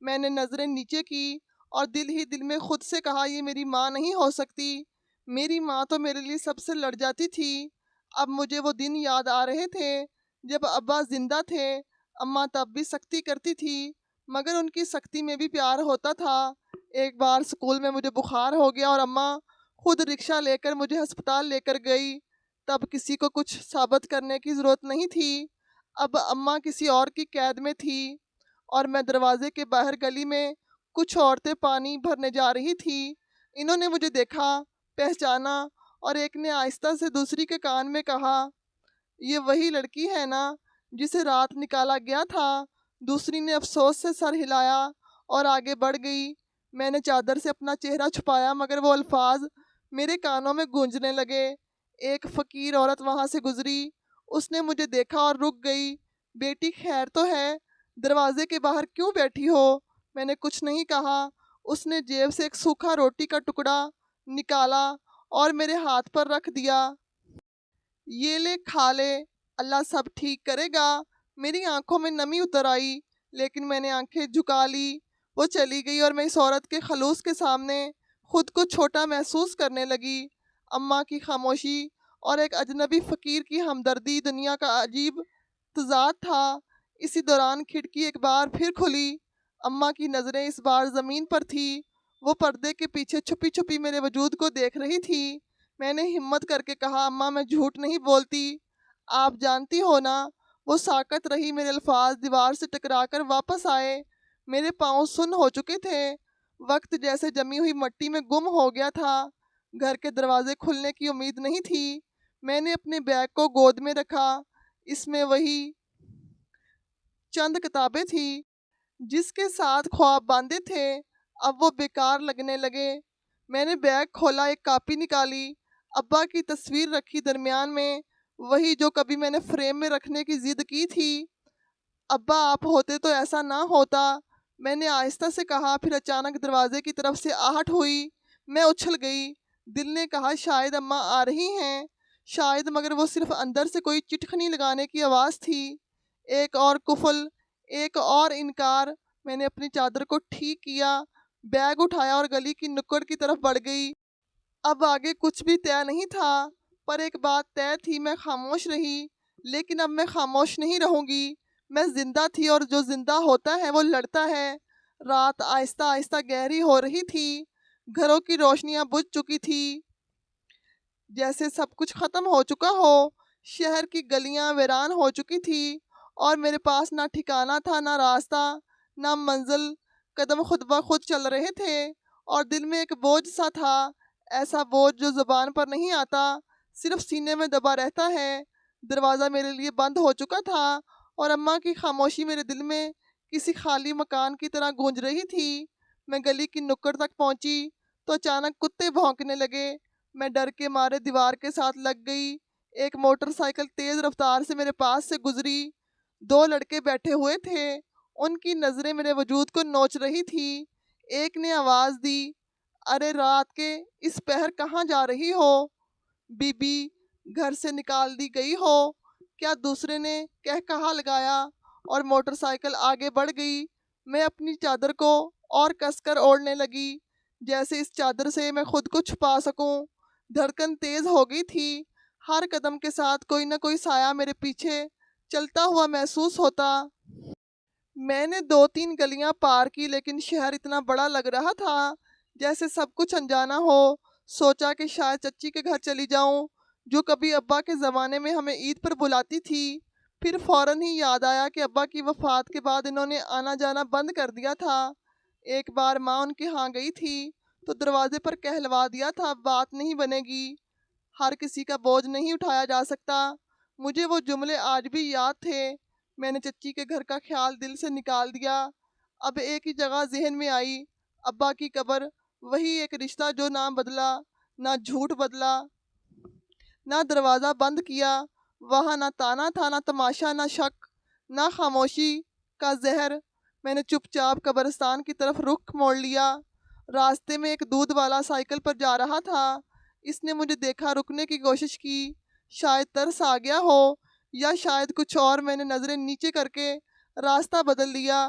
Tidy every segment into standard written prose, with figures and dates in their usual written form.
میں نے نظریں نیچے کی اور دل ہی دل میں خود سے کہا یہ میری ماں نہیں ہو سکتی، میری ماں تو میرے لیے سب سے لڑ جاتی تھی۔ اب مجھے وہ دن یاد آ رہے تھے جب ابا زندہ تھے۔ اماں تب بھی سختی کرتی تھی مگر ان کی سختی میں بھی پیار ہوتا تھا۔ ایک بار اسکول میں مجھے بخار ہو گیا اور اماں خود رکشہ لے کر مجھے ہسپتال لے کر گئی۔ تب کسی کو کچھ ثابت کرنے کی ضرورت نہیں تھی، اب اماں کسی اور کی قید میں تھی اور میں دروازے کے باہر گلی میں کچھ عورتیں پانی بھرنے جا رہی تھی۔ انہوں نے مجھے دیکھا، پہچانا اور ایک نے آہستہ سے دوسری کے کان میں کہا، یہ وہی لڑکی ہے نا جسے رات نکالا گیا تھا؟ دوسری نے افسوس سے سر ہلایا اور آگے بڑھ گئی۔ میں نے چادر سے اپنا چہرہ چھپایا مگر وہ الفاظ میرے کانوں میں گونجنے لگے۔ ایک فقیر عورت وہاں سے گزری، اس نے مجھے دیکھا اور رک گئی۔ بیٹی خیر تو ہے؟ دروازے کے باہر کیوں بیٹھی ہو؟ میں نے کچھ نہیں کہا۔ اس نے جیب سے ایک سوکھا روٹی کا ٹکڑا نکالا اور میرے ہاتھ پر رکھ دیا۔ یہ لے کھا لے، اللہ سب ٹھیک کرے گا۔ میری آنکھوں میں نمی اتر آئی لیکن میں نے آنکھیں جھکا لی۔ وہ چلی گئی اور میں اس عورت کے خلوص کے سامنے خود کو چھوٹا محسوس کرنے لگی۔ اماں کی خاموشی اور ایک اجنبی فقیر کی ہمدردی دنیا کا عجیب تضاد تھا۔ اسی دوران کھڑکی ایک بار پھر کھلی۔ اماں کی نظریں اس بار زمین پر تھی، وہ پردے کے پیچھے چھپی چھپی میرے وجود کو دیکھ رہی تھی۔ میں نے ہمت کر کے کہا، اماں میں جھوٹ نہیں بولتی، آپ جانتی ہو نا۔ وہ ساکت رہی، میرے الفاظ دیوار سے ٹکرا کر واپس آئے، میرے پاؤں سن ہو چکے تھے، وقت جیسے جمی ہوئی مٹی میں گم ہو گیا تھا۔ گھر کے دروازے کھلنے کی امید نہیں تھی۔ میں نے اپنے بیگ کو گود میں رکھا، اس میں وہی چند کتابیں تھیں جس کے ساتھ خواب باندھے تھے، اب وہ بیکار لگنے لگے۔ میں نے بیگ کھولا، ایک کاپی نکالی، ابا کی تصویر رکھی درمیان میں، وہی جو کبھی میں نے فریم میں رکھنے کی ضد کی تھی۔ ابا آپ ہوتے تو ایسا نہ ہوتا، میں نے آہستہ سے کہا۔ پھر اچانک دروازے کی طرف سے آہٹ ہوئی، میں اچھل گئی۔ دل نے کہا شاید اماں آ رہی ہیں، شاید، مگر وہ صرف اندر سے کوئی چٹخنی لگانے کی آواز تھی۔ ایک اور قفل، ایک اور انکار۔ میں نے اپنی چادر کو ٹھیک کیا، بیگ اٹھایا اور گلی کی نکڑ کی طرف بڑھ گئی۔ اب آگے کچھ بھی طے نہیں تھا، پر ایک بات طے تھی، میں خاموش رہی، لیکن اب میں خاموش نہیں رہوں گی۔ میں زندہ تھی اور جو زندہ ہوتا ہے وہ لڑتا ہے۔ رات آہستہ آہستہ گہری ہو رہی تھی، گھروں کی روشنیاں بجھ چکی تھی، جیسے سب کچھ ختم ہو چکا ہو۔ شہر کی گلیاں ویران ہو چکی تھی اور میرے پاس نہ ٹھکانہ تھا، نہ راستہ، نہ منزل۔ قدم خود بخود چل رہے تھے اور دل میں ایک بوجھ سا تھا، ایسا بوجھ جو زبان پر نہیں آتا، صرف سینے میں دبا رہتا ہے۔ دروازہ میرے لیے بند ہو چکا تھا اور اماں کی خاموشی میرے دل میں کسی خالی مکان کی طرح گونج رہی تھی۔ میں گلی کی نکڑ تک پہنچی تو اچانک کتے بھونکنے لگے۔ میں ڈر کے مارے دیوار کے ساتھ لگ گئی۔ ایک موٹر سائیکل تیز رفتار سے میرے پاس سے گزری، دو لڑکے بیٹھے ہوئے تھے، ان کی نظریں میرے وجود کو نوچ رہی تھی۔ ایک نے آواز دی، ارے رات کے اس پہر کہاں جا رہی ہو؟ بی بی گھر سے نکال دی گئی ہو کیا؟ دوسرے نے کہا لگایا اور موٹر سائیکل آگے بڑھ گئی۔ میں اپنی چادر کو اور کس کر اوڑھنے لگی، جیسے اس چادر سے میں خود کو چھپا سکوں۔ دھڑکن تیز ہو گئی تھی، ہر قدم کے ساتھ کوئی نہ کوئی سایہ میرے پیچھے چلتا ہوا محسوس ہوتا۔ میں نے 2-3 گلیاں پار کی لیکن شہر اتنا بڑا لگ رہا تھا جیسے سب کچھ انجانا ہو۔ سوچا کہ شاید چچی کے گھر چلی جاؤں جو کبھی ابا کے زمانے میں ہمیں عید پر بلاتی تھی۔ پھر فوراً ہی یاد آیا کہ ابا کی وفات کے بعد انہوں نے آنا جانا بند کر دیا تھا۔ ایک بار ماں ان کے ہاں گئی تھی تو دروازے پر کہلوا دیا تھا، بات نہیں بنے گی، ہر کسی کا بوجھ نہیں اٹھایا جا سکتا۔ مجھے وہ جملے آج بھی یاد تھے۔ میں نے چچی کے گھر کا خیال دل سے نکال دیا۔ اب ایک ہی جگہ ذہن میں آئی، ابا کی قبر، وہی ایک رشتہ جو نہ بدلا، نہ جھوٹ بدلا، نہ دروازہ بند کیا۔ وہاں نہ تانا تھا، نہ تماشا، نہ شک، نہ خاموشی کا زہر۔ میں نے چپ چاپ قبرستان کی طرف رخ موڑ لیا۔ راستے میں ایک دودھ والا سائیکل پر جا رہا تھا، اس نے مجھے دیکھا، رکنے کی کوشش کی، شاید ترس آ گیا ہو یا شاید کچھ اور۔ میں نے نظریں نیچے کر کے راستہ بدل لیا۔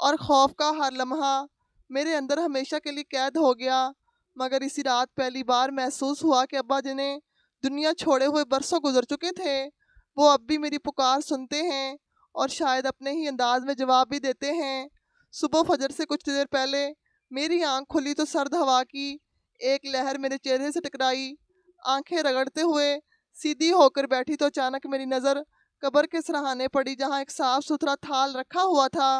اور خوف کا ہر لمحہ میرے اندر ہمیشہ کے لیے قید ہو گیا۔ مگر اسی رات پہلی بار محسوس ہوا کہ ابا جنہیں دنیا چھوڑے ہوئے برسوں گزر چکے تھے، وہ اب بھی میری پکار سنتے ہیں اور شاید اپنے ہی انداز میں جواب بھی دیتے ہیں۔ صبح فجر سے کچھ دیر پہلے میری آنکھ کھلی تو سرد ہوا کی ایک لہر میرے چہرے سے ٹکرائی۔ آنکھیں رگڑتے ہوئے سیدھی ہو کر بیٹھی تو اچانک میری نظر قبر کے سرہانے پڑی، جہاں ایک صاف ستھرا تھال رکھا ہوا تھا۔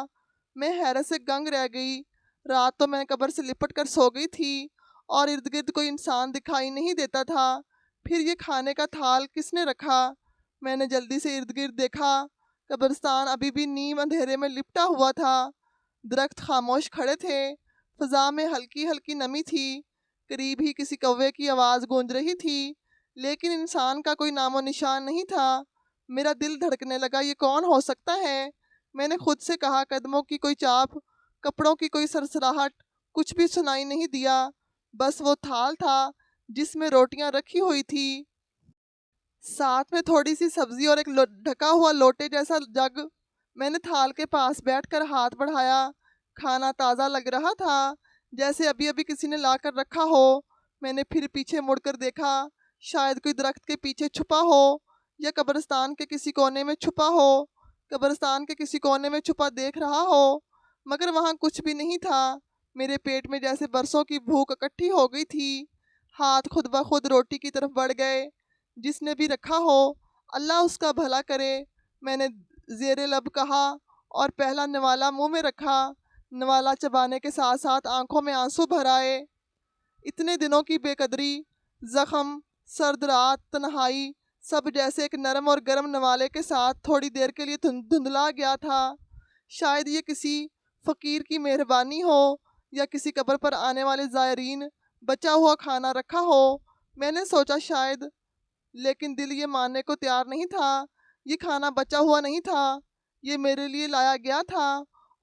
میں حیرت سے گنگ رہ گئی۔ رات تو میں قبر سے لپٹ کر سو گئی تھی اور ارد گرد کوئی انسان دکھائی نہیں دیتا تھا۔ پھر یہ کھانے کا تھال کس نے رکھا؟ میں نے جلدی سے ارد گرد دیکھا۔ قبرستان ابھی بھی نیم اندھیرے میں لپٹا ہوا تھا۔ درخت خاموش کھڑے تھے، فضا میں ہلکی ہلکی نمی تھی، قریب ہی کسی کوے کی آواز گونج رہی تھی، لیکن انسان کا کوئی نام و نشان نہیں تھا۔ میرا دل دھڑکنے لگا، یہ کون ہو سکتا ہے؟ میں نے خود سے کہا۔ قدموں کی کوئی چاپ، کپڑوں کی کوئی سرسراہٹ، کچھ بھی سنائی نہیں دیا، بس وہ تھال تھا جس میں روٹیاں رکھی ہوئی تھی، ساتھ میں تھوڑی سی سبزی اور ایک ڈھکا ہوا لوٹے جیسا جگ۔ میں نے تھال کے پاس بیٹھ کر ہاتھ بڑھایا۔ کھانا تازہ لگ رہا تھا، جیسے ابھی ابھی کسی نے لا کر رکھا ہو۔ میں نے پھر پیچھے مڑ کر دیکھا، شاید کوئی درخت کے پیچھے چھپا ہو یا قبرستان کے کسی کونے میں چھپا ہو، قبرستان کے کسی کونے میں چھپا دیکھ رہا ہو، مگر وہاں کچھ بھی نہیں تھا۔ میرے پیٹ میں جیسے برسوں کی بھوک اکٹھی ہو گئی تھی۔ ہاتھ خود بخود روٹی کی طرف بڑھ گئے۔ جس نے بھی رکھا ہو اللہ اس کا بھلا کرے، میں نے زیر لب کہا اور پہلا نوالا منہ میں رکھا۔ نوالا چبانے کے ساتھ ساتھ آنکھوں میں آنسو بھر آئے۔ اتنے دنوں کی بے قدری، زخم، سرد رات، تنہائی، سب جیسے ایک نرم اور گرم نوالے کے ساتھ تھوڑی دیر کے لیے دھندلا گیا تھا۔ شاید یہ کسی فقیر کی مہربانی ہو یا کسی قبر پر آنے والے زائرین بچا ہوا کھانا رکھا ہو، میں نے سوچا شاید، لیکن دل یہ ماننے کو تیار نہیں تھا۔ یہ کھانا بچا ہوا نہیں تھا، یہ میرے لیے لایا گیا تھا،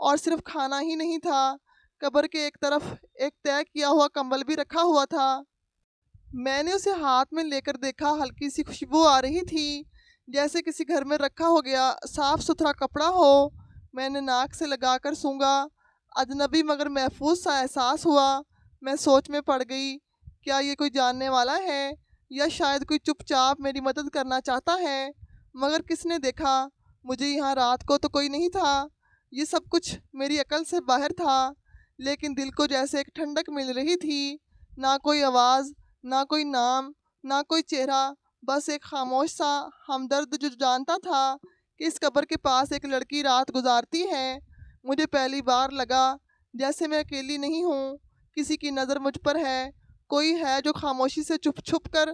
اور صرف کھانا ہی نہیں تھا، قبر کے ایک طرف ایک طے کیا ہوا کمبل بھی رکھا ہوا تھا۔ میں نے اسے ہاتھ میں لے کر دیکھا، ہلکی سی خوشبو آ رہی تھی، جیسے کسی گھر میں رکھا ہو گیا صاف ستھرا کپڑا ہو۔ میں نے ناک سے لگا کر سونگھا، اجنبی مگر محفوظ سا احساس ہوا۔ میں سوچ میں پڑ گئی، کیا یہ کوئی جاننے والا ہے یا شاید کوئی چپ چاپ میری مدد کرنا چاہتا ہے؟ مگر کس نے دیکھا؟ مجھے یہاں رات کو تو کوئی نہیں تھا۔ یہ سب کچھ میری عقل سے باہر تھا، لیکن دل کو جیسے ایک ٹھنڈک مل رہی تھی۔ نہ کوئی آواز، نہ کوئی نام، نہ کوئی چہرہ، بس ایک خاموش سا ہمدرد جو جانتا تھا کہ اس قبر کے پاس ایک لڑکی رات گزارتی ہے۔ مجھے پہلی بار لگا جیسے میں اکیلی نہیں ہوں، کسی کی نظر مجھ پر ہے، کوئی ہے جو خاموشی سے چھپ چھپ کر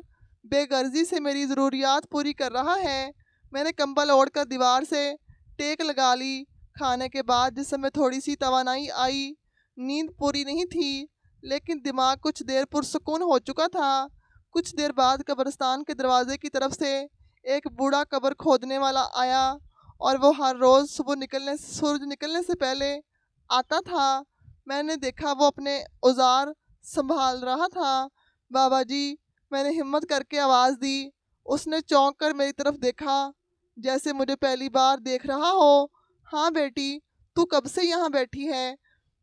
بے غرضی سے میری ضروریات پوری کر رہا ہے۔ میں نے کمبل اوڑھ کر دیوار سے ٹیک لگا لی۔ کھانے کے بعد جسم میں تھوڑی سی توانائی آئی، نیند پوری نہیں تھی، لیکن دماغ کچھ دیر پرسکون ہو چکا تھا۔ کچھ دیر بعد قبرستان کے دروازے کی طرف سے ایک بوڑھا قبر کھودنے والا آیا، اور وہ ہر روز سورج نکلنے سے پہلے آتا تھا۔ میں نے دیکھا وہ اپنے اوزار سنبھال رہا تھا۔ بابا جی، میں نے ہمت کر کے آواز دی۔ اس نے چونک کر میری طرف دیکھا، جیسے مجھے پہلی بار دیکھ رہا ہو۔ ہاں بیٹی، تو کب سے یہاں بیٹھی ہے؟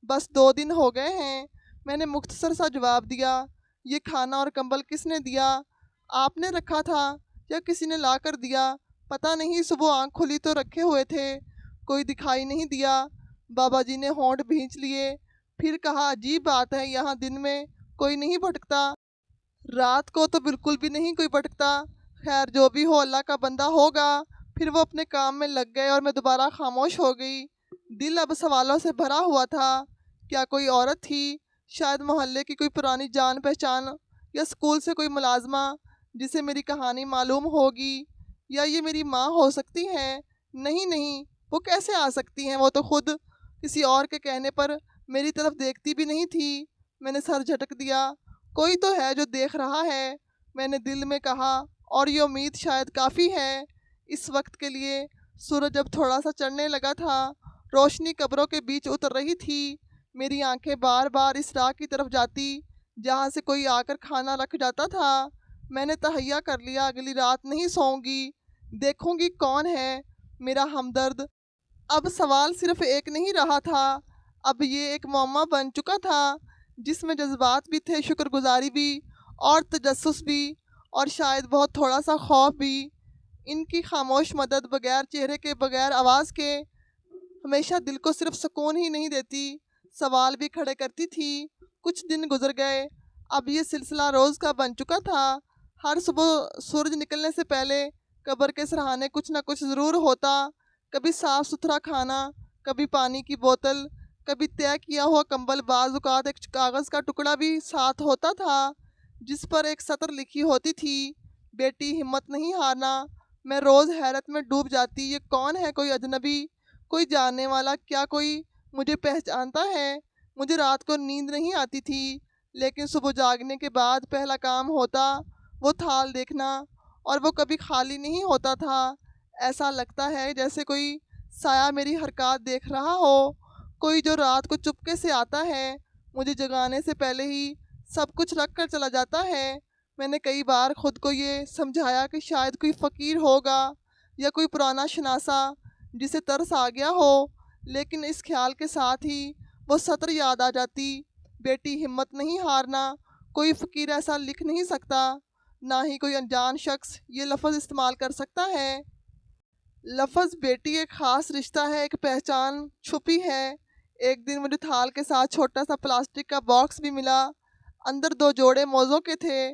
بس 2 دن ہو گئے ہیں، میں نے مختصر سا جواب دیا۔ یہ کھانا اور کمبل کس نے دیا؟ آپ نے رکھا تھا یا کسی نے لا کر دیا؟ پتہ نہیں، صبح آنکھ کھلی تو رکھے ہوئے تھے، کوئی دکھائی نہیں دیا۔ بابا جی نے ہونٹ بھینچ لیے، پھر کہا، عجیب بات ہے، یہاں دن میں کوئی نہیں بھٹکتا، رات کو تو بالکل بھی نہیں کوئی بھٹکتا۔ خیر جو بھی ہو، اللہ کا بندہ ہوگا۔ پھر وہ اپنے کام میں لگ گئے اور میں دوبارہ خاموش ہو گئی۔ دل اب سوالوں سے بھرا ہوا تھا۔ کیا کوئی عورت تھی، شاید محلے کی کوئی پرانی جان پہچان، یا اسکول سے کوئی ملازمہ جسے میری کہانی معلوم ہوگی، یا یہ میری ماں ہو سکتی ہے؟ نہیں نہیں، وہ کیسے آ سکتی ہیں، وہ تو خود کسی اور کے کہنے پر میری طرف دیکھتی بھی نہیں تھی۔ میں نے سر جھٹک دیا۔ کوئی تو ہے جو دیکھ رہا ہے، میں نے دل میں کہا، اور یہ امید شاید کافی ہے اس وقت کے لیے۔ سورج اب تھوڑا سا چڑھنے لگا تھا، روشنی قبروں کے بیچ اتر رہی تھی۔ میری آنکھیں بار بار اس راہ کی طرف جاتی جہاں سے کوئی آ کر کھانا رکھ جاتا تھا۔ میں نے تہیہ کر لیا، اگلی رات نہیں سوؤں گی، دیکھوں گی کون ہے میرا ہمدرد۔ اب سوال صرف ایک نہیں رہا تھا، اب یہ ایک معمہ بن چکا تھا جس میں جذبات بھی تھے، شکر گزاری بھی اور تجسس بھی، اور شاید بہت تھوڑا سا خوف بھی۔ ان کی خاموش مدد بغیر چہرے کے، بغیر آواز کے، ہمیشہ دل کو صرف سکون ہی نہیں دیتی، سوال بھی کھڑے کرتی تھی۔ کچھ دن گزر گئے، اب یہ سلسلہ روز کا بن چکا تھا۔ ہر صبح سورج نکلنے سے پہلے قبر کے سرہانے کچھ نہ کچھ ضرور ہوتا، کبھی صاف ستھرا کھانا، کبھی پانی کی بوتل، کبھی طے کیا ہوا کمبل، بعض اوقات ایک کاغذ کا ٹکڑا بھی ساتھ ہوتا تھا جس پر ایک سطر لکھی ہوتی تھی، بیٹی ہمت نہیں ہارنا۔ میں روز حیرت میں ڈوب جاتی، یہ کون ہے؟ کوئی اجنبی، کوئی جاننے والا؟ کیا کوئی مجھے پہچانتا ہے؟ مجھے رات کو نیند نہیں آتی تھی، لیکن صبح جاگنے کے بعد پہلا کام ہوتا وہ تھال دیکھنا، اور وہ کبھی خالی نہیں ہوتا تھا۔ ایسا لگتا ہے جیسے کوئی سایہ میری حرکات دیکھ رہا ہو، کوئی جو رات کو چپکے سے آتا ہے، مجھے جگانے سے پہلے ہی سب کچھ رکھ کر چلا جاتا ہے۔ میں نے کئی بار خود کو یہ سمجھایا کہ شاید کوئی فقیر ہوگا یا کوئی پرانا شناسا جسے ترس آ گیا ہو، لیکن اس خیال کے ساتھ ہی وہ سطر یاد آ جاتی، بیٹی ہمت نہیں ہارنا۔ کوئی فقیر ایسا لکھ نہیں سکتا، نہ ہی کوئی انجان شخص یہ لفظ استعمال کر سکتا ہے۔ لفظ بیٹی ایک خاص رشتہ ہے، ایک پہچان چھپی ہے۔ ایک دن مجھے تھال کے ساتھ چھوٹا سا پلاسٹک کا باکس بھی ملا، اندر 2 جوڑے موزوں کے تھے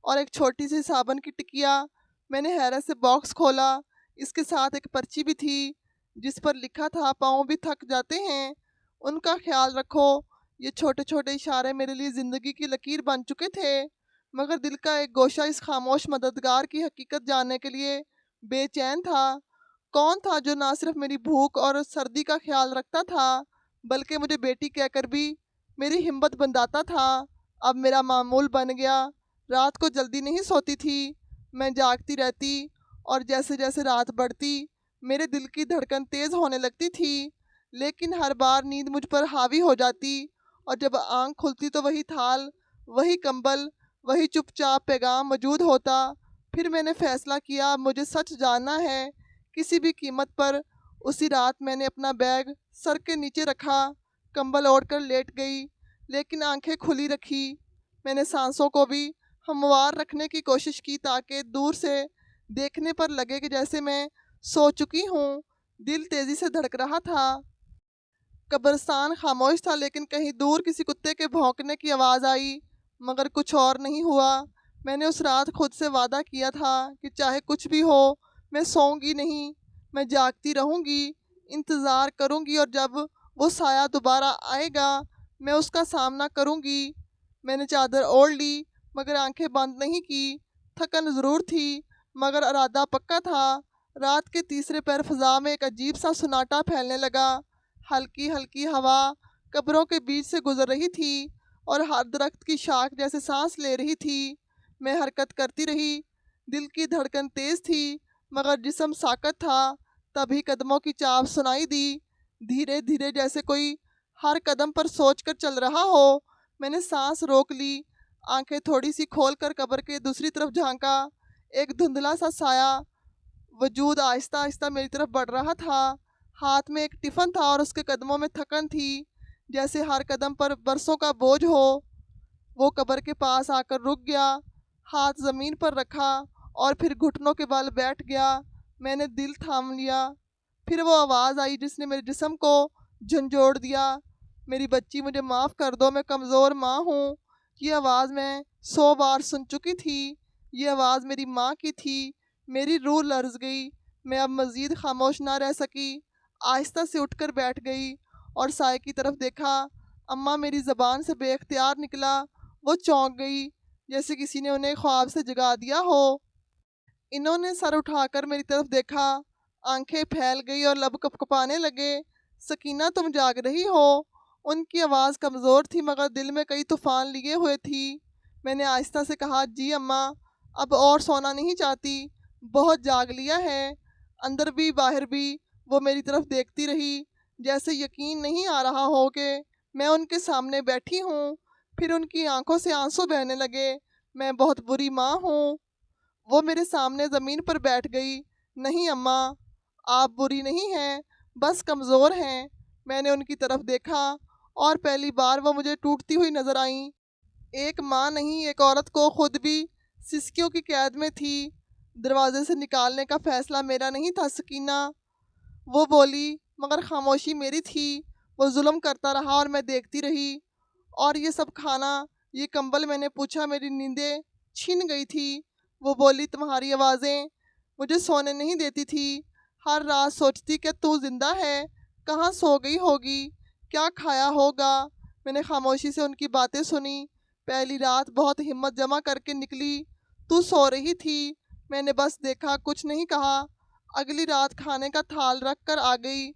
اور ایک چھوٹی سی صابن کی ٹکیا۔ میں نے حیرت سے باکس کھولا، اس کے ساتھ ایک پرچی بھی تھی جس پر لکھا تھا، پاؤں بھی تھک جاتے ہیں، ان کا خیال رکھو۔ یہ چھوٹے چھوٹے اشارے میرے لیے زندگی کی لکیر بن چکے تھے، مگر دل کا ایک گوشہ اس خاموش مددگار کی حقیقت جاننے کے لیے بے چین تھا۔ کون تھا جو نہ صرف میری بھوک اور سردی کا خیال رکھتا تھا، بلکہ مجھے بیٹی کہہ کر بھی میری ہمت بندھاتا تھا؟ اب میرا معمول بن گیا، رات کو جلدی نہیں سوتی تھی، میں جاگتی رہتی، اور جیسے جیسے رات بڑھتی میرے دل کی دھڑکن تیز ہونے لگتی تھی، لیکن ہر بار نیند مجھ پر حاوی ہو جاتی، اور جب آنکھ کھلتی تو وہی تھال، وہی کمبل، وہی چپ چاپ پیغام موجود ہوتا۔ پھر میں نے فیصلہ کیا، مجھے سچ جاننا ہے، کسی بھی قیمت پر۔ اسی رات میں نے اپنا بیگ سر کے نیچے رکھا، کمبل اوڑھ کر لیٹ گئی، لیکن آنکھیں کھلی رکھی۔ میں نے سانسوں کو بھی ہموار رکھنے کی کوشش کی تاکہ دور سے دیکھنے پر لگے کہ جیسے میں سو چکی ہوں۔ دل تیزی سے دھڑک رہا تھا۔ قبرستان خاموش تھا، لیکن کہیں دور کسی کتے کے بھونکنے کی آواز آئی، مگر کچھ اور نہیں ہوا۔ میں نے اس رات خود سے وعدہ کیا تھا کہ چاہے کچھ بھی ہو میں سوؤں گی نہیں، میں جاگتی رہوں گی، انتظار کروں گی، اور جب وہ سایہ دوبارہ آئے گا میں اس کا سامنا کروں گی۔ میں نے چادر اوڑھ لی، مگر آنکھیں بند نہیں کی۔ تھکن ضرور تھی، مگر ارادہ پکا تھا۔ رات کے تیسرے پہر فضا میں ایک عجیب سا سناٹا پھیلنے لگا، ہلکی ہلکی ہوا قبروں کے بیچ سے گزر رہی تھی، اور ہر درخت کی شاخ جیسے سانس لے رہی تھی۔ میں حرکت کرتی رہی، دل کی دھڑکن تیز تھی، مگر جسم ساکت تھا۔ تبھی قدموں کی چاپ سنائی دی، دھیرے دھیرے، جیسے کوئی ہر قدم پر سوچ کر چل رہا ہو۔ میں نے سانس روک لی، آنکھیں تھوڑی سی کھول کر قبر کے دوسری طرف جھانکا۔ ایک دھندلا سا سایہ وجود آہستہ آہستہ میری طرف بڑھ رہا تھا، ہاتھ میں ایک ٹفن تھا اور اس کے قدموں میں تھکن تھی، جیسے ہر قدم پر برسوں کا بوجھ ہو۔ وہ قبر کے پاس آ کر رک گیا، ہاتھ زمین پر رکھا اور پھر گھٹنوں کے بل بیٹھ گیا۔ میں نے دل تھام لیا۔ پھر وہ آواز آئی جس نے میرے جسم کو جھنجھوڑ دیا، میری بچی مجھے معاف کر دو، میں کمزور ماں ہوں۔ یہ آواز میں 100 بار سن چکی تھی، یہ آواز میری ماں کی تھی۔ میری روح لرز گئی، میں اب مزید خاموش نہ رہ سکی، آہستہ سے اٹھ کر بیٹھ گئی اور سائے کی طرف دیکھا۔ اماں میری زبان سے بے اختیار نکلا۔ وہ چونک گئی، جیسے کسی نے انہیں خواب سے جگا دیا ہو۔ انہوں نے سر اٹھا کر میری طرف دیکھا، آنکھیں پھیل گئی اور لب کپکپانے لگے۔ سکینہ، تم جاگ رہی ہو؟ ان کی آواز کمزور تھی، مگر دل میں کئی طوفان لیے ہوئے تھی۔ میں نے آہستہ سے کہا، جی اماں، اب اور سونا نہیں چاہتی، بہت جاگ لیا ہے۔ اندر بھی باہر بھی وہ میری طرف دیکھتی رہی، جیسے یقین نہیں آ رہا ہو کہ میں ان کے سامنے بیٹھی ہوں۔ پھر ان کی آنکھوں سے آنسو بہنے لگے۔ میں بہت بری ماں ہوں۔ وہ میرے سامنے زمین پر بیٹھ گئی۔ نہیں اماں، آپ بری نہیں ہیں، بس کمزور ہیں۔ میں نے ان کی طرف دیکھا اور پہلی بار وہ مجھے ٹوٹتی ہوئی نظر آئیں۔ ایک ماں نہیں، ایک عورت کو خود بھی سسکیوں کی قید میں تھی۔ دروازے سے نکالنے کا فیصلہ میرا نہیں تھا سکینہ، وہ بولی، مگر خاموشی میری تھی۔ وہ ظلم کرتا رہا اور میں دیکھتی رہی۔ اور یہ سب کھانا، یہ کمبل؟ میں نے پوچھا۔ میری نیندیں چھن گئی تھی۔ وہ بولی، تمہاری آوازیں مجھے سونے نہیں دیتی تھی۔ ہر رات سوچتی کہ تو زندہ ہے، کہاں سو گئی ہوگی، کیا کھایا ہوگا۔ میں نے خاموشی سے ان کی باتیں سنی۔ پہلی رات بہت ہمت جمع کر کے نکلی۔ تو سو رہی تھی، میں نے بس دیکھا، کچھ نہیں کہا۔ اگلی رات کھانے کا تھال رکھ کر آ گئی،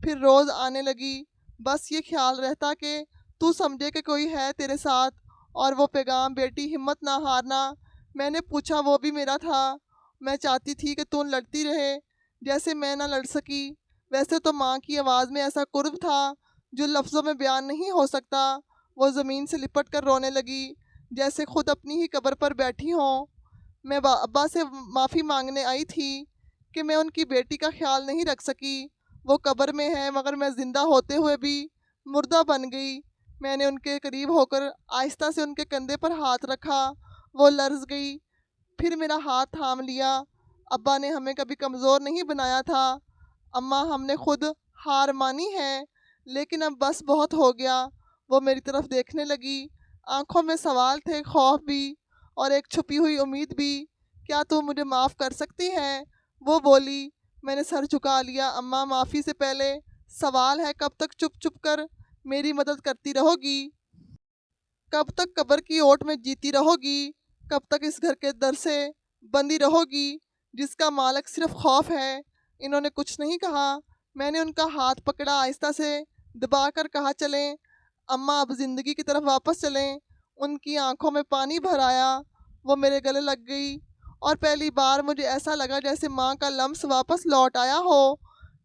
پھر روز آنے لگی۔ بس یہ خیال رہتا کہ تو سمجھے کہ کوئی ہے تیرے ساتھ، اور وہ پیغام، بیٹی ہمت نہ ہارنا۔ میں نے پوچھا، وہ بھی میرا تھا۔ میں چاہتی تھی کہ تو لڑتی رہے جیسے میں نہ لڑ سکی۔ ویسے تو ماں کی آواز میں ایسا قرب تھا جو لفظوں میں بیان نہیں ہو سکتا۔ وہ زمین سے لپٹ کر رونے لگی جیسے خود اپنی ہی قبر پر بیٹھی ہوں۔ میں ابا سے معافی مانگنے آئی تھی کہ میں ان کی بیٹی کا خیال نہیں رکھ سکی۔ وہ قبر میں ہے، مگر میں زندہ ہوتے ہوئے بھی مردہ بن گئی۔ میں نے ان کے قریب ہو کر آہستہ سے ان کے کندھے پر ہاتھ رکھا۔ وہ لرز گئی، پھر میرا ہاتھ تھام لیا۔ ابا نے ہمیں کبھی کمزور نہیں بنایا تھا اماں، ہم نے خود ہار مانی ہے، لیکن اب بس بہت ہو گیا۔ وہ میری طرف دیکھنے لگی، آنکھوں میں سوال تھے، خوف بھی، اور ایک چھپی ہوئی امید بھی۔ کیا تو مجھے معاف کر سکتی ہے؟ وہ بولی۔ میں نے سر جھکا لیا۔ اماں، معافی سے پہلے سوال ہے، کب تک چپ چپ کر میری مدد کرتی رہو گی؟ کب تک قبر کی اوٹ میں جیتی رہو گی؟ کب تک اس گھر کے در سے بندی رہو گی جس کا مالک صرف خوف ہے؟ انہوں نے کچھ نہیں کہا۔ میں نے ان کا ہاتھ پکڑا، آہستہ سے دبا کر کہا، چلیں اماں، اب زندگی کی طرف واپس چلیں۔ ان کی آنکھوں میں پانی بھر آیا، وہ میرے گلے لگ گئی، اور پہلی بار مجھے ایسا لگا جیسے ماں کا لمس واپس لوٹ آیا ہو۔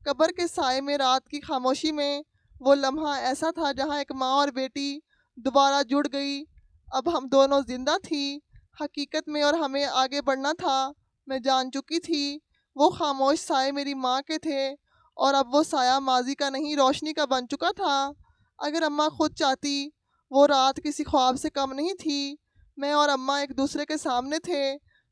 قبر کے سائے میں، رات کی خاموشی میں، وہ لمحہ ایسا تھا جہاں ایک ماں اور بیٹی دوبارہ جڑ گئی۔ اب ہم دونوں زندہ تھی حقیقت میں، اور ہمیں آگے بڑھنا تھا۔ میں جان چکی تھی وہ خاموش سائے میری ماں کے تھے، اور اب وہ سایہ ماضی کا نہیں، روشنی کا بن چکا تھا۔ اگر اماں خود چاہتی، وہ رات کسی خواب سے کم نہیں تھی۔ میں اور اماں ایک دوسرے کے سامنے تھے،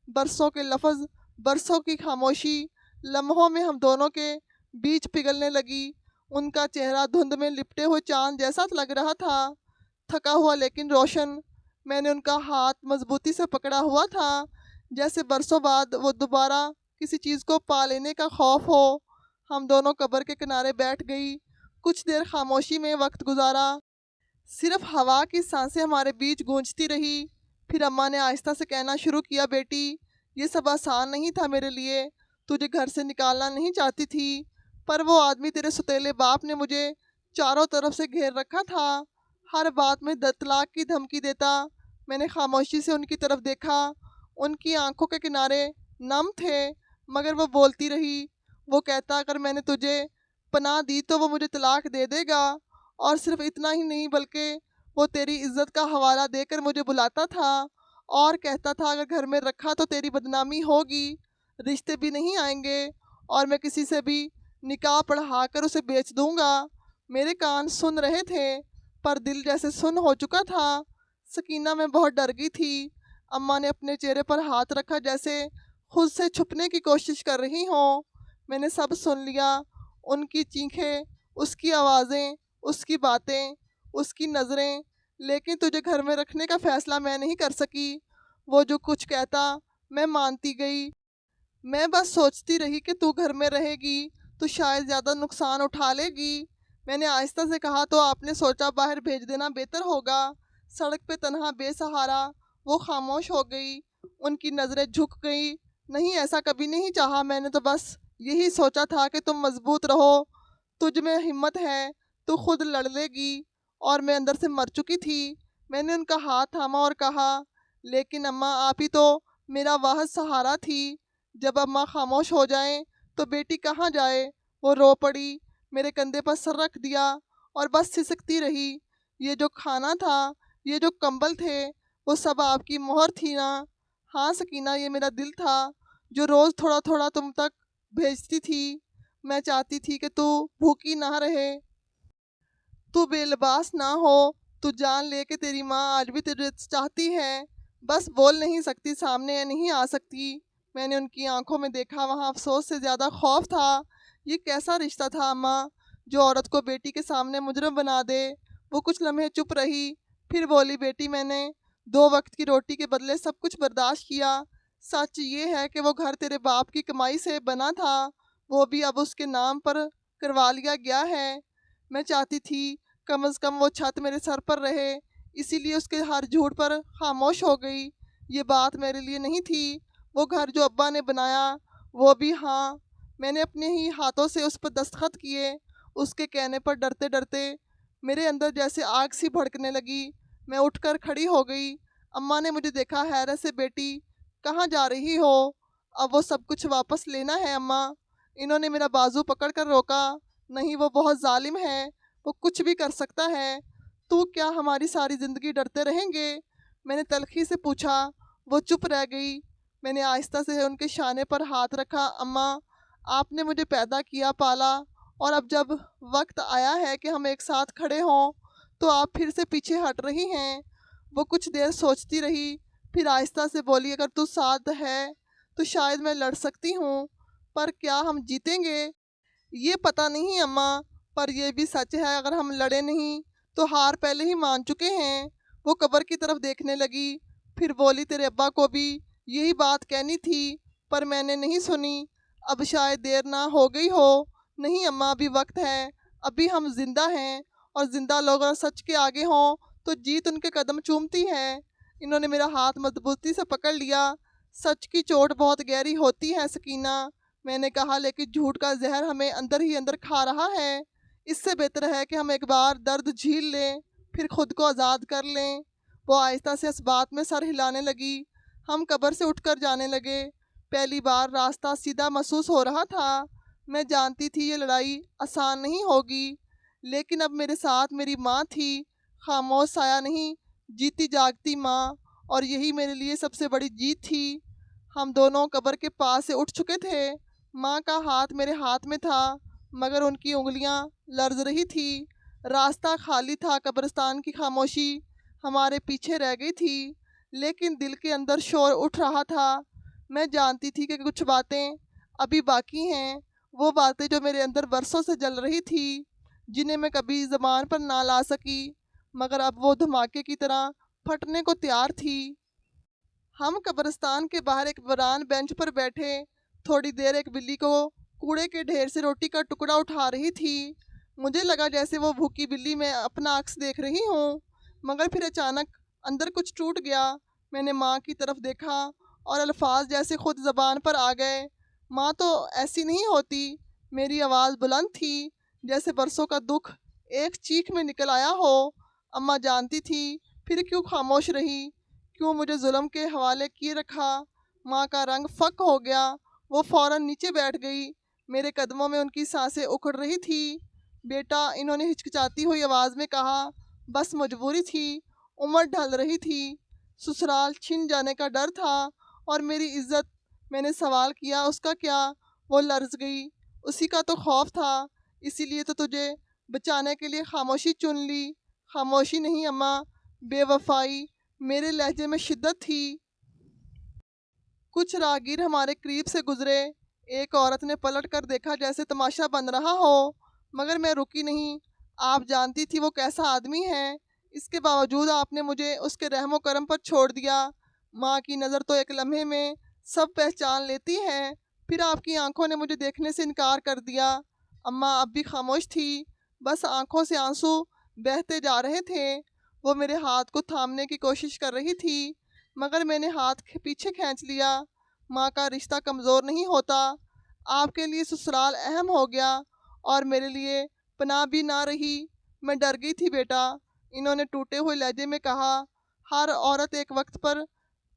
برسوں کے لفظ، برسوں کی خاموشی، لمحوں میں ہم دونوں کے بیچ پگھلنے لگی۔ ان کا چہرہ دھند میں لپٹے ہوئے چاند جیسا لگ رہا تھا، تھکا ہوا لیکن روشن۔ میں نے ان کا ہاتھ مضبوطی سے پکڑا ہوا تھا، جیسے برسوں بعد وہ دوبارہ کسی چیز کو پا لینے کا خوف ہو۔ ہم دونوں قبر کے کنارے بیٹھ گئی، کچھ دیر خاموشی میں وقت گزارا، صرف ہوا کی سانسیں ہمارے بیچ گونجتی رہی۔ پھر اماں نے آہستہ سے کہنا شروع کیا، بیٹی، یہ سب آسان نہیں تھا میرے لیے۔ تجھے گھر سے نکالنا نہیں چاہتی تھی، پر وہ آدمی تیرے ستیلے باپ نے مجھے چاروں طرف سے گھیر رکھا تھا، ہر بات میں طلاق کی دھمکی دیتا۔ میں نے خاموشی سے ان کی طرف دیکھا، ان کی آنکھوں کے کنارے نم تھے، مگر وہ بولتی رہی۔ وہ کہتا، اگر میں نے تجھے پناہ دی تو وہ مجھے طلاق دے دے گا، اور صرف اتنا ہی نہیں بلکہ وہ تیری عزت کا حوالہ دے کر مجھے بلاتا تھا، اور کہتا تھا اگر گھر میں رکھا تو تیری بدنامی ہوگی، رشتے بھی نہیں آئیں گے، اور میں کسی سے بھی نکاح پڑھا کر اسے بیچ دوں گا۔ میرے کان سن رہے تھے، پر دل جیسے سن ہو چکا تھا۔ سکینہ، میں بہت ڈر گئی تھی۔ اماں نے اپنے چہرے پر ہاتھ رکھا جیسے خود سے چھپنے کی کوشش کر رہی ہوں۔ میں نے سب سن لیا، ان کی چیخیں، اس کی آوازیں، اس کی باتیں، اس کی نظریں، لیکن تجھے گھر میں رکھنے کا فیصلہ میں نہیں کر سکی۔ وہ جو کچھ کہتا میں مانتی گئی۔ میں بس سوچتی رہی کہ تو گھر میں رہے گی تو شاید زیادہ نقصان اٹھا لے گی۔ میں نے آہستہ سے کہا، تو آپ نے سوچا باہر بھیج دینا بہتر ہوگا؟ سڑک پہ تنہا بے سہارا وہ خاموش ہو گئی، ان کی نظریں جھک گئی۔ نہیں، ایسا کبھی نہیں چاہا، میں نے تو بس یہی سوچا تھا کہ تم مضبوط رہو، تجھ میں ہمت ہے، تو خود لڑ لے گی، اور میں اندر سے مر چکی تھی۔ میں نے ان کا ہاتھ تھاما اور کہا، لیکن اماں، آپ ہی تو میرا واحد سہارا تھی۔ جب اماں خاموش ہو جائیں تو بیٹی کہاں جائے؟ وہ رو پڑی، میرے کندھے پر سر رکھ دیا، اور بس سسکتی رہی۔ یہ جو کھانا تھا، یہ جو کمبل تھے، وہ سب آپ کی مہر تھی نا؟ ہاں سکینہ، یہ میرا دل تھا جو روز تھوڑا تھوڑا تم تک بھیجتی تھی۔ میں چاہتی تھی کہ تو بھوکی نہ رہے۔ تو بے لباس نہ ہو، تو جان لے کہ تیری ماں آج بھی تجھے چاہتی ہے، بس بول نہیں سکتی، سامنے نہیں آ سکتی۔ میں نے ان کی آنکھوں میں دیکھا، وہاں افسوس سے زیادہ خوف تھا۔ یہ کیسا رشتہ تھا اماں، جو عورت کو بیٹی کے سامنے مجرم بنا دے؟ وہ کچھ لمحے چپ رہی، پھر بولی، بیٹی میں نے 2 وقت کی روٹی کے بدلے سب کچھ برداشت کیا۔ سچ یہ ہے کہ وہ گھر تیرے باپ کی کمائی سے بنا تھا، وہ بھی اب اس کے نام پر کروا لیا گیا ہے۔ میں چاہتی تھی کم از کم وہ چھت میرے سر پر رہے، اسی لیے اس کے ہر جھوٹ پر خاموش ہو گئی۔ یہ بات میرے لیے نہیں تھی، وہ گھر جو ابا نے بنایا وہ بھی۔ ہاں، میں نے اپنے ہی ہاتھوں سے اس پر دستخط کیے۔ اس کے کہنے پر ڈرتے ڈرتے میرے اندر جیسے آگ سی بھڑکنے لگی۔ میں اٹھ کر کھڑی ہو گئی۔ اماں نے مجھے دیکھا حیرت سے، بیٹی کہاں جا رہی ہو؟ اب وہ سب کچھ واپس لینا ہے اماں؟ انہوں نے میرا بازو پکڑ کر روکا۔ نہیں، وہ بہت ظالم ہے، وہ کچھ بھی کر سکتا ہے۔ تو کیا ہماری ساری زندگی ڈرتے رہیں گے؟ میں نے تلخی سے پوچھا۔ وہ چپ رہ گئی۔ میں نے آہستہ سے ان کے شانے پر ہاتھ رکھا۔ اماں، آپ نے مجھے پیدا کیا، پالا، اور اب جب وقت آیا ہے کہ ہم ایک ساتھ کھڑے ہوں تو آپ پھر سے پیچھے ہٹ رہی ہیں۔ وہ کچھ دیر سوچتی رہی، پھر آہستہ سے بولی، اگر تو ساتھ ہے تو شاید میں لڑ سکتی ہوں، پر کیا ہم جیتیں گے؟ یہ پتہ نہیں اماں، پر یہ بھی سچ ہے اگر ہم لڑے نہیں تو ہار پہلے ہی مان چکے ہیں۔ وہ قبر کی طرف دیکھنے لگی، پھر بولی، تیرے ابا کو بھی یہی بات کہنی تھی، پر میں نے نہیں سنی۔ اب شاید دیر نہ ہو گئی ہو۔ نہیں اماں، ابھی وقت ہے، ابھی ہم زندہ ہیں، اور زندہ لوگ اگر سچ کے آگے ہوں تو جیت ان کے قدم چومتی ہے۔ انہوں نے میرا ہاتھ مضبوطی سے پکڑ لیا۔ سچ کی چوٹ بہت گہری ہوتی ہے سکینہ، میں نے کہا، لیکن جھوٹ کا زہر ہمیں اندر ہی اندر کھا رہا ہے۔ اس سے بہتر ہے کہ ہم ایک بار درد جھیل لیں، پھر خود کو آزاد کر لیں۔ وہ آہستہ سے اس بات میں سر ہلانے لگی۔ ہم قبر سے اٹھ کر جانے لگے۔ پہلی بار راستہ سیدھا محسوس ہو رہا تھا۔ میں جانتی تھی یہ لڑائی آسان نہیں ہوگی، لیکن اب میرے ساتھ میری ماں تھی، خاموش سایہ نہیں، جیتی جاگتی ماں، اور یہی میرے لیے سب سے بڑی جیت تھی۔ ہم دونوں قبر کے پاس سے اٹھ چکے تھے۔ ماں کا ہاتھ میرے ہاتھ میں تھا، مگر ان کی انگلیاں لرز رہی تھی۔ راستہ خالی تھا، قبرستان کی خاموشی ہمارے پیچھے رہ گئی تھی، لیکن دل کے اندر شور اٹھ رہا تھا۔ میں جانتی تھی کہ کچھ باتیں ابھی باقی ہیں، وہ باتیں جو میرے اندر برسوں سے جل رہی تھی، جنہیں میں کبھی زبان پر نہ لا سکی، مگر اب وہ دھماکے کی طرح پھٹنے کو تیار تھی۔ ہم قبرستان کے باہر ایک ویران بینچ پر بیٹھے۔ تھوڑی دیر ایک بلی کو کوڑے کے ڈھیر سے روٹی کا ٹکڑا اٹھا رہی تھی۔ مجھے لگا جیسے وہ بھوکی بلی میں اپنا عکس دیکھ رہی ہوں، مگر پھر اچانک اندر کچھ ٹوٹ گیا۔ میں نے ماں کی طرف دیکھا اور الفاظ جیسے خود زبان پر آ گئے۔ ماں تو ایسی نہیں ہوتی۔ میری آواز بلند تھی، جیسے برسوں کا دکھ ایک چیخ میں نکل آیا ہو۔ اماں جانتی تھی، پھر کیوں خاموش رہی؟ کیوں مجھے ظلم کے حوالے کیے رکھا؟ ماں کا رنگ فک ہو گیا، وہ فوراً نیچے بیٹھ گئی۔ میرے قدموں میں ان کی سانسیں اکھڑ رہی تھی۔ بیٹا، انہوں نے ہچکچاتی ہوئی آواز میں کہا، بس مجبوری تھی، عمر ڈھل رہی تھی، سسرال چھن جانے کا ڈر تھا، اور میری عزت۔ میں نے سوال کیا، اس کا کیا؟ وہ لرز گئی۔ اسی کا تو خوف تھا، اسی لیے تو تجھے بچانے کے لیے خاموشی چن لی۔ خاموشی نہیں اماں، بے وفائی۔ میرے لہجے میں شدت تھی۔ کچھ راہگیر ہمارے قریب سے گزرے۔ ایک عورت نے پلٹ کر دیکھا جیسے تماشا بن رہا ہو، مگر میں رکی نہیں۔ آپ جانتی تھی وہ کیسا آدمی ہے، اس کے باوجود آپ نے مجھے اس کے رحم و کرم پر چھوڑ دیا۔ ماں کی نظر تو ایک لمحے میں سب پہچان لیتی ہے، پھر آپ کی آنکھوں نے مجھے دیکھنے سے انکار کر دیا۔ اماں اب بھی خاموش تھی، بس آنکھوں سے آنسو بہتے جا رہے تھے۔ وہ میرے ہاتھ کو تھامنے کی کوشش کر رہی تھی، مگر میں نے ہاتھ پیچھے کھینچ لیا۔ ماں کا رشتہ کمزور نہیں ہوتا۔ آپ کے لیے سسرال اہم ہو گیا، اور میرے لیے پناہ بھی نہ رہی۔ میں ڈر گئی تھی بیٹا، انہوں نے ٹوٹے ہوئے لہجے میں کہا۔ ہر عورت ایک وقت پر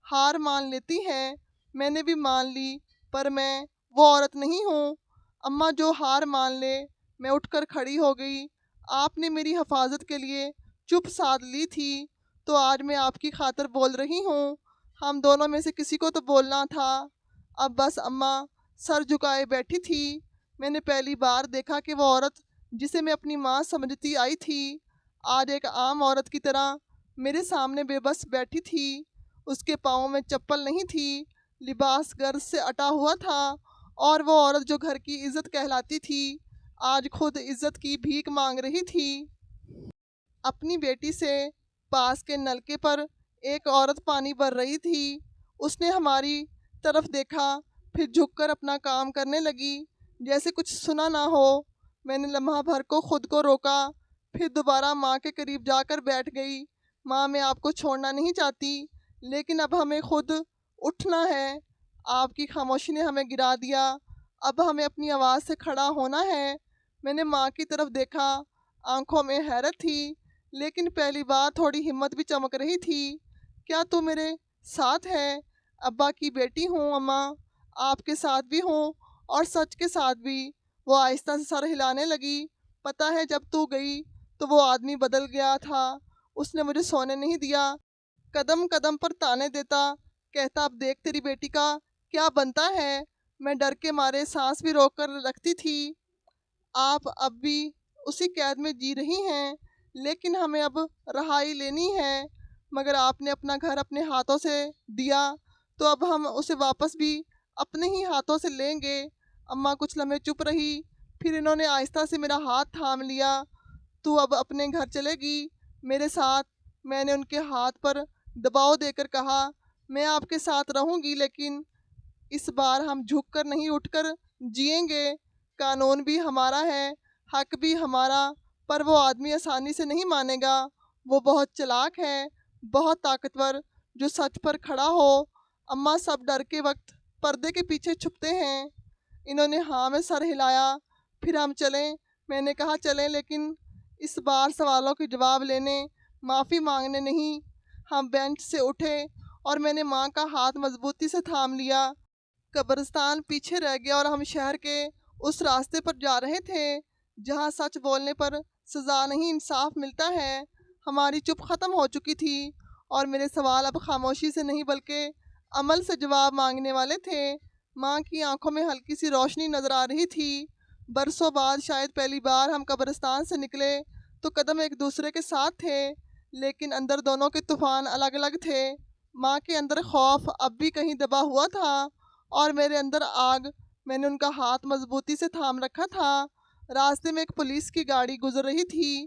ہار مان لیتی ہے، میں نے بھی مان لی، پر میں وہ عورت نہیں ہوں اماں جو ہار مان لے۔ میں اٹھ کر کھڑی ہو گئی۔ آپ نے میری حفاظت کے لیے چپ سادھ لی تھی، تو آج میں آپ کی خاطر بول رہی ہوں۔ ہم دونوں میں سے کسی کو تو بولنا تھا۔ اب بس اماں سر جھکائے بیٹھی تھی۔ میں نے پہلی بار دیکھا کہ وہ عورت جسے میں اپنی ماں سمجھتی آئی تھی، آج ایک عام عورت کی طرح میرے سامنے بے بس بیٹھی تھی۔ اس کے پاؤں میں چپل نہیں تھی، لباس گرز سے اٹا ہوا تھا، اور وہ عورت جو گھر کی عزت کہلاتی تھی آج خود عزت کی بھیک مانگ رہی تھی۔ اپنی بیٹی سے پاس کے نلکے پر ایک عورت پانی بھر رہی تھی۔ اس نے ہماری طرف دیکھا، پھر جھک کر اپنا کام کرنے لگی جیسے کچھ سنا نہ ہو۔ میں نے لمحہ بھر کو خود کو روکا، پھر دوبارہ ماں کے قریب جا کر بیٹھ گئی۔ ماں، میں آپ کو چھوڑنا نہیں چاہتی، لیکن اب ہمیں خود اٹھنا ہے۔ آپ کی خاموشی نے ہمیں گرا دیا، اب ہمیں اپنی آواز سے کھڑا ہونا ہے۔ میں نے ماں کی طرف دیکھا، آنکھوں میں حیرت تھی، لیکن پہلی بار تھوڑی ہمت بھی چمک رہی تھی۔ کیا تو میرے ساتھ ہے؟ ابا کی بیٹی ہوں اماں، آپ کے ساتھ بھی ہوں اور سچ کے ساتھ بھی۔ وہ آہستہ سے سر ہلانے لگی۔ پتہ ہے جب تو گئی تو وہ آدمی بدل گیا تھا۔ اس نے مجھے سونے نہیں دیا، قدم قدم پر تانے دیتا، کہتا اب دیکھ تیری بیٹی کا کیا بنتا ہے۔ میں ڈر کے مارے سانس بھی روک کر رکھتی تھی۔ آپ اب بھی اسی قید میں جی رہی ہیں، لیکن ہمیں اب رہائی لینی ہے۔ مگر آپ نے اپنا گھر اپنے ہاتھوں سے دیا تو اب ہم اسے واپس بھی اپنے ہی ہاتھوں سے لیں گے۔ اماں کچھ لمحے چپ رہی، پھر انہوں نے آہستہ سے میرا ہاتھ تھام لیا۔ تو اب اپنے گھر چلے گی میرے ساتھ؟ میں نے ان کے ہاتھ پر دباؤ دے کر کہا، میں آپ کے ساتھ رہوں گی، لیکن اس بار ہم جھک کر نہیں اٹھ کر جئیں گے۔ قانون بھی ہمارا ہے، حق بھی ہمارا، پر وہ آدمی آسانی سے نہیں مانے گا۔ وہ بہت چلاک ہے، بہت طاقتور، جو سچ پر کھڑا ہو۔ اماں، سب ڈر کے وقت پردے کے پیچھے چھپتے ہیں۔ انہوں نے ہاں میں سر ہلایا۔ پھر ہم چلیں؟ میں نے کہا چلیں، لیکن اس بار سوالوں کے جواب لینے، معافی مانگنے نہیں۔ ہم بینچ سے اٹھے اور میں نے ماں کا ہاتھ مضبوطی سے تھام لیا۔ قبرستان پیچھے رہ گیا اور ہم شہر کے اس راستے پر جا رہے تھے جہاں سچ بولنے پر سزا نہیں انصاف ملتا ہے۔ ہماری چپ ختم ہو چکی تھی اور میرے سوال اب خاموشی سے نہیں بلکہ عمل سے جواب مانگنے والے تھے۔ ماں کی آنکھوں میں ہلکی سی روشنی نظر آ رہی تھی۔ برسوں بعد شاید پہلی بار ہم قبرستان سے نکلے تو قدم ایک دوسرے کے ساتھ تھے، لیکن اندر دونوں کے طوفان الگ الگ تھے۔ ماں کے اندر خوف اب بھی کہیں دبا ہوا تھا اور میرے اندر آگ۔ میں نے ان کا ہاتھ مضبوطی سے تھام رکھا تھا۔ راستے میں ایک پولیس کی گاڑی گزر رہی تھی۔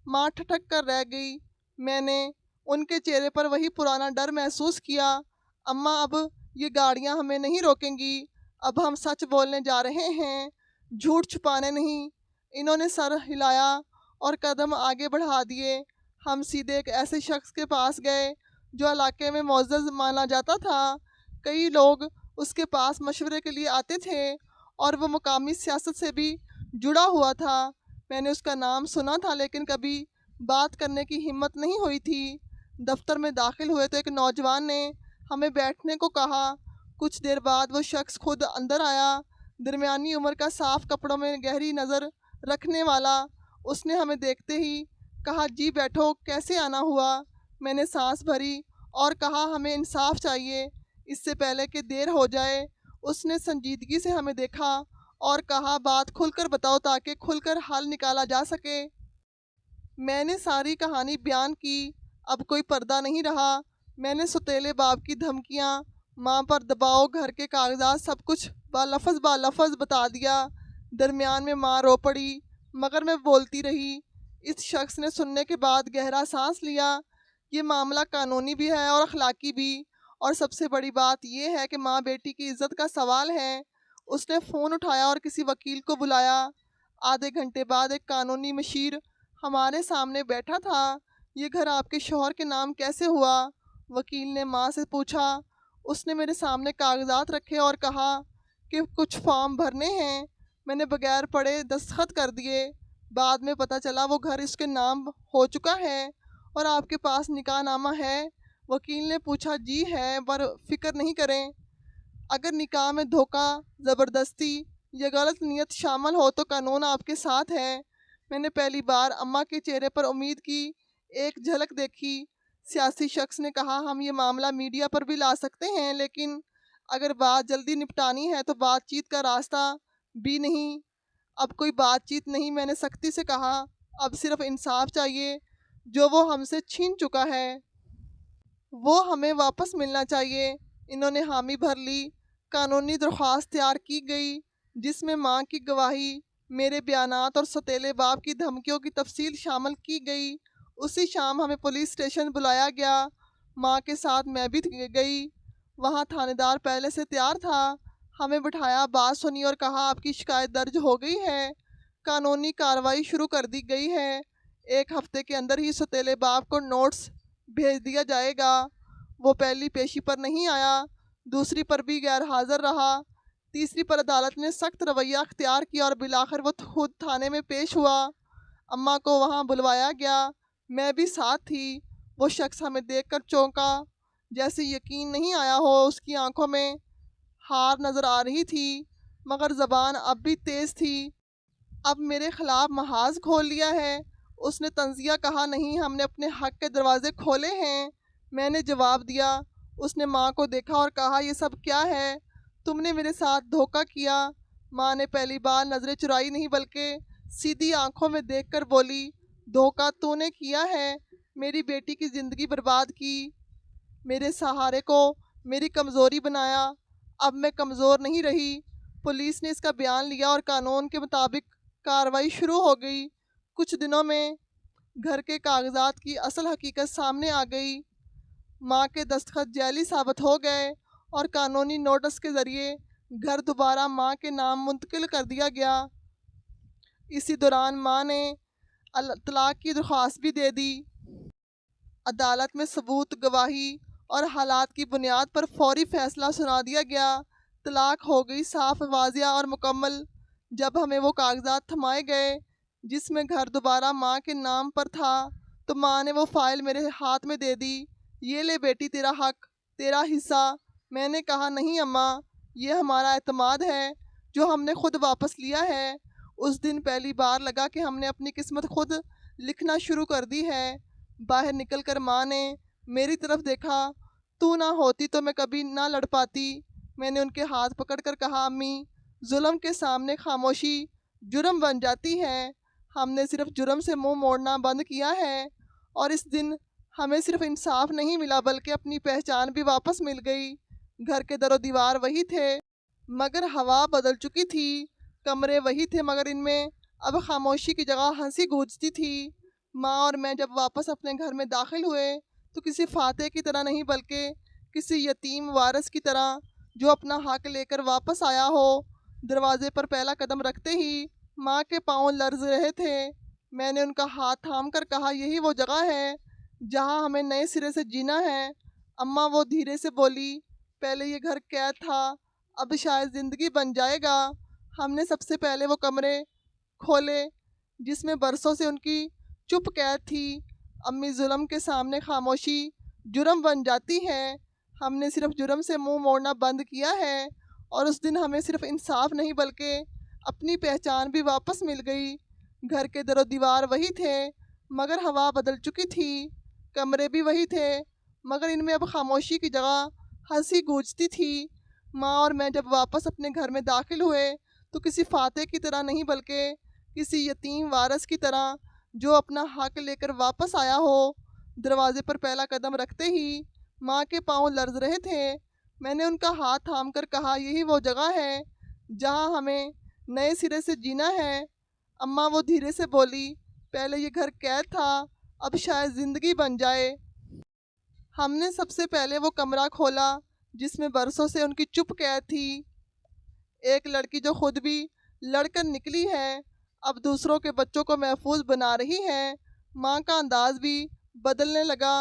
ماں ٹھٹک کر رہ گئی۔ میں نے ان کے چہرے پر وہی پرانا ڈر محسوس کیا۔ اماں، اب یہ گاڑیاں ہمیں نہیں روکیں گی، اب ہم سچ بولنے جا رہے ہیں، جھوٹ چھپانے نہیں۔ انہوں نے سر ہلایا اور قدم آگے بڑھا دیے۔ ہم سیدھے ایک ایسے شخص کے پاس گئے جو علاقے میں معزز مانا جاتا تھا۔ کئی لوگ اس کے پاس مشورے کے لیے آتے تھے اور وہ مقامی سیاست سے بھی جڑا ہوا تھا۔ میں نے اس کا نام سنا تھا، لیکن کبھی بات کرنے کی ہمت نہیں ہوئی تھی۔ دفتر میں داخل ہوئے تو ایک نوجوان نے ہمیں بیٹھنے کو کہا۔ کچھ دیر بعد وہ شخص خود اندر آیا، درمیانی عمر کا، صاف کپڑوں میں گہری نظر رکھنے والا۔ اس نے ہمیں دیکھتے ہی کہا، جی بیٹھو، کیسے آنا ہوا؟ میں نے سانس بھری اور کہا، ہمیں انصاف چاہیے، اس سے پہلے کہ دیر ہو جائے۔ اس نے سنجیدگی سے ہمیں دیکھا اور کہا، بات کھل کر بتاؤ تاکہ کھل کر حل نکالا جا سکے۔ میں نے ساری کہانی بیان کی۔ اب کوئی پردہ نہیں رہا۔ میں نے سوتیلے باپ کی دھمکیاں، ماں پر دباؤ، گھر کے کاغذات، سب کچھ با لفظ بتا دیا۔ درمیان میں ماں رو پڑی، مگر میں بولتی رہی۔ اس شخص نے سننے کے بعد گہرا سانس لیا۔ یہ معاملہ قانونی بھی ہے اور اخلاقی بھی، اور سب سے بڑی بات یہ ہے کہ ماں بیٹی کی عزت کا سوال ہے۔ اس نے فون اٹھایا اور کسی وکیل کو بلایا۔ آدھے گھنٹے بعد ایک قانونی مشیر ہمارے سامنے بیٹھا تھا۔ یہ گھر آپ کے شوہر کے نام کیسے ہوا؟ وکیل نے ماں سے پوچھا۔ اس نے میرے سامنے کاغذات رکھے اور کہا کہ کچھ فارم بھرنے ہیں۔ میں نے بغیر پڑھے دستخط کر دیے۔ بعد میں پتہ چلا وہ گھر اس کے نام ہو چکا ہے۔ اور آپ کے پاس نکاح نامہ ہے؟ وکیل نے پوچھا۔ جی ہے، پر فکر نہیں کریں، اگر نکاح میں دھوکہ، زبردستی یا غلط نیت شامل ہو تو قانون آپ کے ساتھ ہے۔ میں نے پہلی بار اماں کے چہرے پر امید کی ایک جھلک دیکھی۔ سیاسی شخص نے کہا، ہم یہ معاملہ میڈیا پر بھی لا سکتے ہیں، لیکن اگر بات جلدی نپٹانی ہے تو بات چیت کا راستہ بھی نہیں۔ اب کوئی بات چیت نہیں، میں نے سختی سے کہا۔ اب صرف انصاف چاہیے، جو وہ ہم سے چھین چکا ہے وہ ہمیں واپس ملنا چاہیے۔ انہوں نے حامی بھر لی۔ قانونی درخواست تیار کی گئی جس میں ماں کی گواہی، میرے بیانات اور سوتیلے باپ کی دھمکیوں کی تفصیل شامل کی گئی۔ اسی شام ہمیں پولیس اسٹیشن بلایا گیا۔ ماں کے ساتھ میں بھی گئی۔ وہاں تھانے دار پہلے سے تیار تھا۔ ہمیں بٹھایا، بات سنی اور کہا آپ کی شکایت درج ہو گئی ہے، قانونی کارروائی شروع کر دی گئی ہے، 1 ہفتے کے اندر ہی سوتیلے باپ کو نوٹس بھیج دیا جائے گا۔ وہ پہلی پیشی پر نہیں آیا، دوسری پر بھی غیر حاضر رہا، تیسری پر عدالت نے سخت رویہ اختیار کیا اور بالآخر وہ خود تھانے میں پیش ہوا۔ اماں کو وہاں بلوایا گیا، میں بھی ساتھ تھی۔ وہ شخص ہمیں دیکھ کر چونکا، جیسے یقین نہیں آیا ہو۔ اس کی آنکھوں میں ہار نظر آ رہی تھی، مگر زبان اب بھی تیز تھی۔ اب میرے خلاف محاذ کھول لیا ہے؟ اس نے طنزیہ کہا، نہیں، ہم نے اپنے حق کے دروازے کھولے ہیں۔ میں نے جواب دیا۔ اس نے ماں کو دیکھا اور کہا، یہ سب کیا ہے؟ تم نے میرے ساتھ دھوکہ کیا۔ ماں نے پہلی بار نظریں چرائی نہیں بلکہ سیدھی آنکھوں میں دیکھ کر بولی، دھوکہ تو نے کیا ہے، میری بیٹی کی زندگی برباد کی، میرے سہارے کو میری کمزوری بنایا۔ اب میں کمزور نہیں رہی۔ پولیس نے اس کا بیان لیا اور قانون کے مطابق کارروائی شروع ہو گئی۔ کچھ دنوں میں گھر کے کاغذات کی اصل حقیقت سامنے آ گئی۔ ماں کے دستخط جعلی ثابت ہو گئے اور قانونی نوٹس کے ذریعے گھر دوبارہ ماں کے نام منتقل کر دیا گیا۔ اسی دوران ماں نے طلاق کی درخواست بھی دے دی۔ عدالت میں ثبوت، گواہی اور حالات کی بنیاد پر فوری فیصلہ سنا دیا گیا۔ طلاق ہو گئی صاف، واضح اور مکمل۔ جب ہمیں وہ کاغذات تھمائے گئے جس میں گھر دوبارہ ماں کے نام پر تھا تو ماں نے وہ فائل میرے ہاتھ میں دے دی۔ یہ لے بیٹی، تیرا حق، تیرا حصہ۔ میں نے کہا، نہیں اماں، یہ ہمارا اعتماد ہے جو ہم نے خود واپس لیا ہے۔ اس دن پہلی بار لگا کہ ہم نے اپنی قسمت خود لکھنا شروع کر دی ہے۔ باہر نکل کر ماں نے میری طرف دیکھا، تو نہ ہوتی تو میں کبھی نہ لڑ پاتی۔ میں نے ان کے ہاتھ پکڑ کر کہا، امی، ظلم کے سامنے خاموشی جرم بن جاتی ہے۔ ہم نے صرف جرم سے منہ موڑنا بند کیا ہے، اور اس دن ہمیں صرف انصاف نہیں ملا بلکہ اپنی پہچان بھی واپس مل گئی۔ گھر کے در و دیوار وہی تھے مگر ہوا بدل چکی تھی، کمرے وہی تھے مگر ان میں اب خاموشی کی جگہ ہنسی گونجتی تھی۔ ماں اور میں جب واپس اپنے گھر میں داخل ہوئے تو کسی فاتح کی طرح نہیں بلکہ کسی یتیم وارث کی طرح جو اپنا حق لے کر واپس آیا ہو۔ دروازے پر پہلا قدم رکھتے ہی ماں کے پاؤں لرز رہے تھے۔ میں نے ان کا ہاتھ تھام کر کہا، یہی وہ جگہ ہے جہاں ہمیں نئے سرے سے جینا ہے۔ اماں وہ دھیرے سے بولی، پہلے یہ گھر قید تھا، اب شاید زندگی بن جائے گا۔ ہم نے سب سے پہلے وہ کمرے کھولے جس میں برسوں سے ان کی چپ قید تھی۔ امی، ظلم کے سامنے خاموشی جرم بن جاتی ہے۔ ہم نے صرف جرم سے منہ موڑنا بند کیا ہے، اور اس دن ہمیں صرف انصاف نہیں بلکہ اپنی پہچان بھی واپس مل گئی۔ گھر کے در و دیوار وہی تھے مگر ہوا بدل چکی تھی، کمرے بھی وہی تھے مگر ان میں اب خاموشی کی جگہ ہنسی گونجتی تھی۔ ماں اور میں جب واپس اپنے گھر میں داخل ہوئے تو کسی فاتح کی طرح نہیں بلکہ کسی یتیم وارث کی طرح جو اپنا حق لے کر واپس آیا ہو۔ دروازے پر پہلا قدم رکھتے ہی ماں کے پاؤں لرز رہے تھے۔ میں نے ان کا ہاتھ تھام کر کہا، یہی وہ جگہ ہے جہاں ہمیں نئے سرے سے جینا ہے۔ اماں وہ دھیرے سے بولی، پہلے یہ گھر قید تھا، اب شاید زندگی بن جائے۔ ہم نے سب سے پہلے وہ کمرہ کھولا جس میں برسوں سے ان کی چپ قید تھی۔ ایک لڑکی جو خود بھی لڑ کر نکلی ہے، اب دوسروں کے بچوں کو محفوظ بنا رہی ہے۔ ماں کا انداز بھی بدلنے لگا۔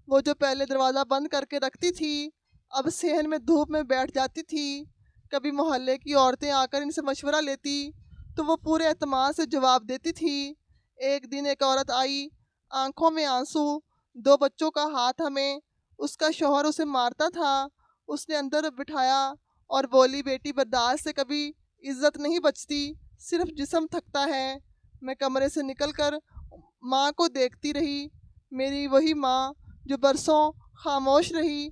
وہ جو پہلے دروازہ بند کر کے رکھتی تھی اب صحن میں دھوپ میں بیٹھ جاتی تھی۔ کبھی محلے کی عورتیں آ کر ان سے مشورہ لیتی تو وہ پورے اعتماد سے جواب دیتی تھی۔ ایک دن ایک عورت آئی، آنکھوں میں آنسو، 2 بچوں کا ہاتھ ہمیں اس کا شوہر اسے مارتا تھا۔ اس نے اندر بٹھایا اور بولی، بیٹی، برداشت سے کبھی عزت نہیں بچتی، صرف جسم تھکتا ہے۔ میں کمرے سے نکل کر ماں کو دیکھتی رہی، میری وہی ماں جو برسوں خاموش رہی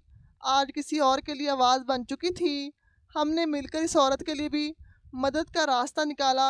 آج کسی اور کے لیے آواز بن چکی تھی۔ ہم نے مل کر اس عورت کے لیے بھی مدد کا راستہ نکالا۔